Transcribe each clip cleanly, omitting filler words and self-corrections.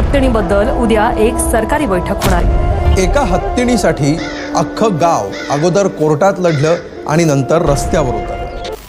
हत्तीणीबद्दल उद्या एक सरकारी बैठक होणार आहे। एका हत्तीणीसाठी अख्खं गाव अगोदर कोर्टात लढलं आणि नंतर रस्त्यावर उतरलं।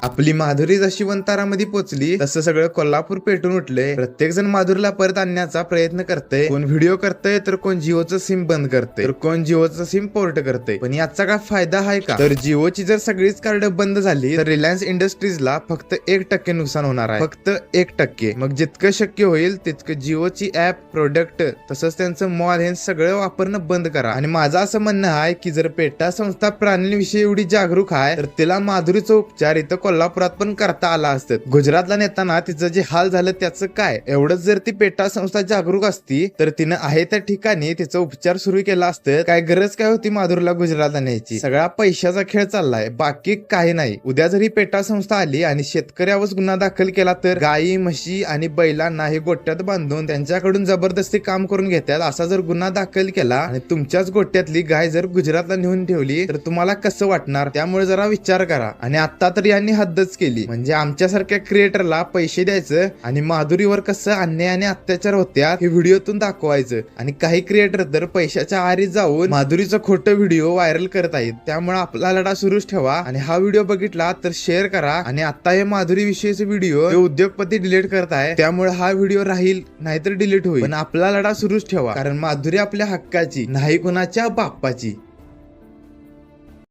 आपली माधुरी जशी वंतारामध्ये पोहोचली तसं सगळं कोल्हापूर पेटून उठले। प्रत्येक जण माधुरीला परत आणण्याचा प्रयत्न करतंय, कोण व्हिडिओ करतंय तर कोण जिओचं सिम बंद करतंय तर कोण जिओचं सिम पोर्ट करतंय। पण याचा काय फायदा आहे का? तर जिओची जर सगळीच कार्ड बंद झाली तर रिलायन्स इंडस्ट्रीजला फक्त 1% नुकसान होणार आहे, फक्त 1%। मग जितकं शक्य होईल तितकं जिओची ऍप, प्रोडक्ट तसंच त्यांचं मॉल हे सगळं वापरणं बंद करा। आणि माझं असं म्हणणं आहे की जर पेटा संस्था प्राण्यांविषयी एवढी जागरूक आहे तर तिला माधुरीचा उपचार इथं कोल्हापुरात पण करता आला असतं। गुजरातला नेताना तिचं जे हाल झालं त्याचं काय? एवढंच जर ती पेटा संस्था जागरूक असती तर तिनं आहे त्या ठिकाणी तिचा उपचार सुरू केला असतं। काय गरज काय होती माधुरीला गुजरातला न्यायची? सगळा पैशाचा खेळ चाललाय, बाकी काही नाही। उद्या जरी पेटा संस्था आली आणि शेतकऱ्यावर गुन्हा दाखल केला तर गायी, म्हशी आणि बैलांना हे गोट्यात बांधून त्यांच्याकडून जबरदस्ती काम करून घेतात। असा जर गुन्हा दाखल केला आणि तुमच्याच गोट्यातली गाय जर गुजरातला नेऊन ठेवली तर तुम्हाला कसं वाटणार? त्यामुळे जरा विचार करा। आणि आता तर यांनी हद्दच केली, म्हणजे आमच्यासारख्या क्रिएटरला पैसे द्यायचं आणि माधुरीवर कसं अन्याय आणि अत्याचार होत्या हे व्हिडिओतून दाखवायचं। आणि काही क्रिएटर तर पैशाच्या आरी जाऊन माधुरीचं खोटं व्हिडिओ व्हायरल करत आहेत। त्यामुळे आपला लढा सुरूच ठेवा आणि हा व्हिडिओ बघितला तर शेअर करा। आणि आता हे माधुरी विषयीचे व्हिडिओ उद्योगपती डिलीट करत आहे, त्यामुळे हा व्हिडिओ राहील नाहीतर डिलीट होईल, पण आपला लढा सुरूच ठेवा, कारण माधुरी आपल्या हक्काची नाही, कुणाच्या बाप्पाची।